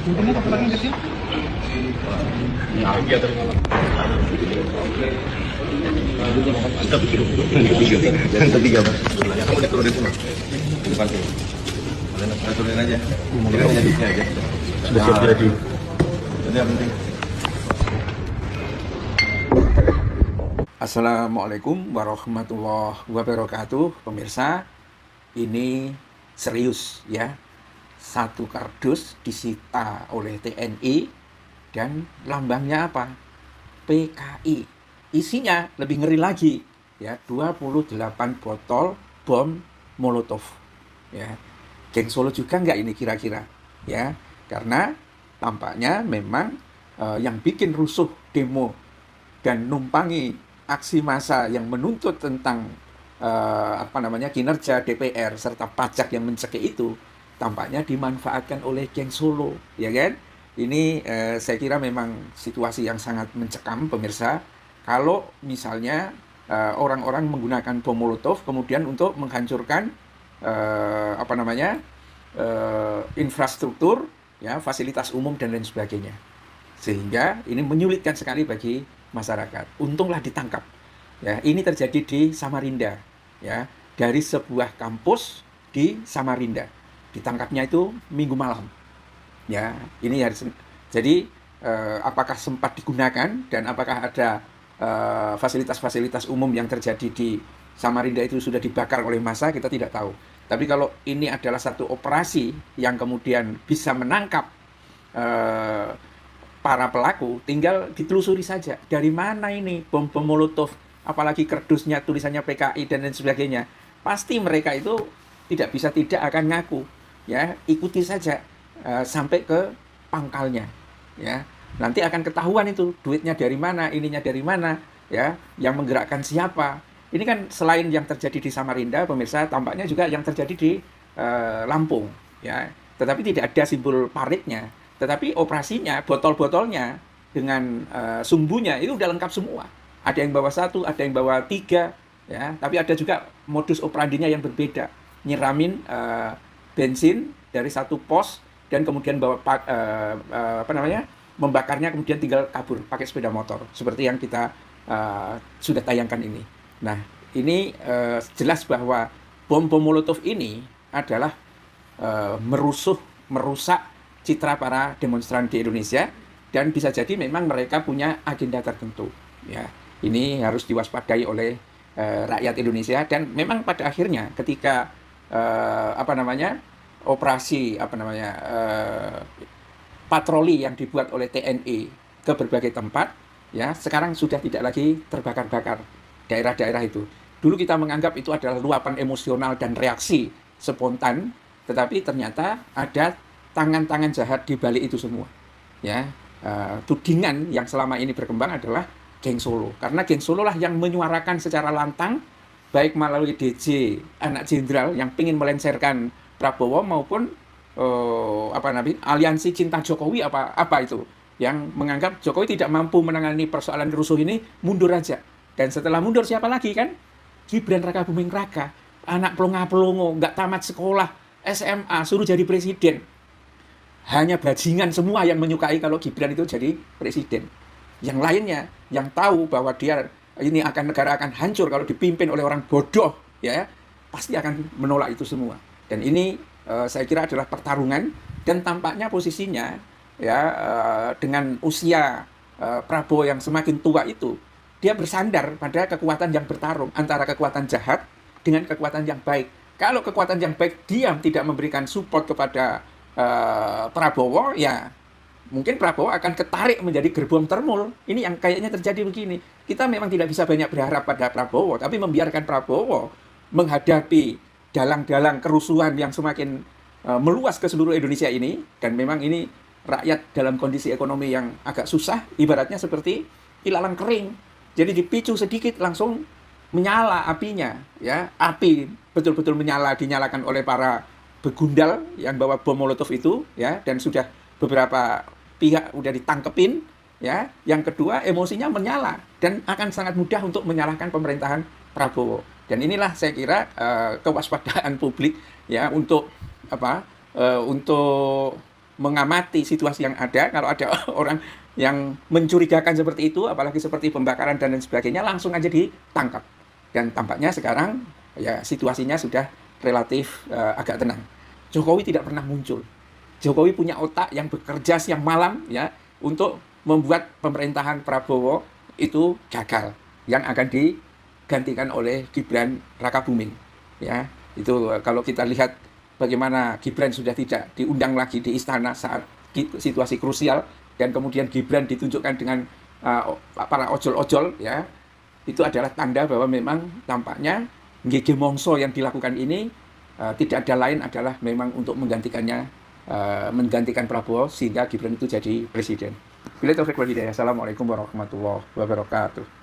Untungnya apa lagi kecil? Iya terus. Yang ketiga Pak. Kamu diturunin semua. Di depan sini. Kalian turunin aja. Turunin aja di sini aja. Sudah siap jadi. Jadi yang penting. Assalamualaikum warahmatullahi wabarakatuh. Pemirsa, ini serius ya. Satu kardus disita oleh TNI dan lambangnya apa? PKI. Isinya lebih ngeri lagi ya, 28 botol bom Molotov. Ya. Geng Solo juga nggak ini kira-kira ya. Karena tampaknya memang yang bikin rusuh demo dan numpangi aksi massa yang menuntut tentang kinerja DPR serta pajak yang mencekik itu tampaknya dimanfaatkan oleh geng Solo, ya kan? Ini saya kira memang situasi yang sangat mencekam, pemirsa. Kalau misalnya orang-orang menggunakan bom Molotov kemudian untuk menghancurkan infrastruktur, ya, fasilitas umum dan lain sebagainya, sehingga ini menyulitkan sekali bagi masyarakat. Untunglah ditangkap. Ya, ini terjadi di Samarinda, ya, dari sebuah kampus di Samarinda. Ditangkapnya itu Minggu malam. Ya, ini harus. Jadi apakah sempat digunakan dan apakah ada fasilitas-fasilitas umum yang terjadi di Samarinda itu sudah dibakar oleh massa, kita tidak tahu. Tapi kalau ini adalah satu operasi yang kemudian bisa menangkap para pelaku, tinggal ditelusuri saja. Dari mana ini bom-bom Molotov, apalagi kardusnya tulisannya PKI dan lain sebagainya. Pasti mereka itu tidak bisa tidak akan ngaku. Ya, ikuti saja sampai ke pangkalnya. Ya, nanti akan ketahuan itu duitnya dari mana, ininya dari mana, ya, yang menggerakkan siapa. Ini kan selain yang terjadi di Samarinda, pemirsa, tampaknya juga yang terjadi di Lampung. Ya, tetapi tidak ada simbol paritnya. Tetapi operasinya, botol-botolnya dengan sumbunya itu udah lengkap semua. Ada yang bawa 1, ada yang bawa 3, ya. Tapi ada juga modus operandinya yang berbeda. Nyiramin bensin dari satu pos dan kemudian bawa membakarnya kemudian tinggal kabur pakai sepeda motor seperti yang kita sudah tayangkan ini. Nah, ini jelas bahwa bom-bom Molotov ini adalah merusak citra para demonstran di Indonesia dan bisa jadi memang mereka punya agenda tertentu. Ya, ini harus diwaspadai oleh rakyat Indonesia dan memang pada akhirnya ketika operasi patroli yang dibuat oleh TNI ke berbagai tempat, ya, sekarang sudah tidak lagi terbakar-bakar daerah-daerah itu. Dulu kita menganggap itu adalah luapan emosional dan reaksi spontan, tetapi ternyata ada tangan-tangan jahat di balik itu semua. Ya, tudingan yang selama ini berkembang adalah geng Solo, karena geng Solo lah yang menyuarakan secara lantang baik melalui DJ anak jenderal yang ingin melengsarkan Prabowo maupun aliansi cinta Jokowi apa itu yang menganggap Jokowi tidak mampu menangani persoalan rusuh ini, mundur aja. Dan setelah mundur siapa lagi kan? Gibran Raka Buming Raka, anak pelongo-pelongo, nggak tamat sekolah SMA, suruh jadi presiden. Hanya bajingan semua yang menyukai kalau Gibran itu jadi presiden. Yang lainnya yang tahu bahwa negara akan hancur kalau dipimpin oleh orang bodoh, ya, pasti akan menolak itu semua. Dan ini saya kira adalah pertarungan dan tampaknya posisinya, ya, dengan usia Prabowo yang semakin tua itu, dia bersandar pada kekuatan yang bertarung antara kekuatan jahat dengan kekuatan yang baik. Kalau kekuatan yang baik diam tidak memberikan support kepada Prabowo, ya mungkin Prabowo akan ketarik menjadi gerbong termul. Ini yang kayaknya terjadi begini. Kita memang tidak bisa banyak berharap pada Prabowo, tapi membiarkan Prabowo menghadapi dalang-dalang kerusuhan yang semakin meluas ke seluruh Indonesia ini, dan memang ini rakyat dalam kondisi ekonomi yang agak susah, ibaratnya seperti ilalang kering. Jadi dipicu sedikit langsung menyala apinya, ya. Api betul-betul dinyalakan oleh para begundal yang bawa bom Molotov itu, ya, dan sudah beberapa pihak udah ditangkepin, ya. Yang kedua, emosinya menyala dan akan sangat mudah untuk menyalahkan pemerintahan Prabowo. Dan inilah saya kira kewaspadaan publik, ya, untuk mengamati situasi yang ada, kalau ada orang yang mencurigakan seperti itu, apalagi seperti pembakaran dan lain sebagainya, langsung aja ditangkap. Dan tampaknya sekarang ya situasinya sudah relatif agak tenang. Jokowi tidak pernah muncul. Jokowi punya otak yang bekerja siang malam ya untuk membuat pemerintahan Prabowo itu gagal, yang akan digantikan oleh Gibran Rakabuming. Ya, itu kalau kita lihat bagaimana Gibran sudah tidak diundang lagi di istana saat situasi krusial, dan kemudian Gibran ditunjukkan dengan para ojol-ojol, ya, itu adalah tanda bahwa memang tampaknya GG Mongso yang dilakukan ini tidak ada lain adalah memang untuk menggantikan Prabowo sehingga Gibran itu jadi presiden. Bila taufik wal hidayah. Assalamualaikum warahmatullahi wabarakatuh.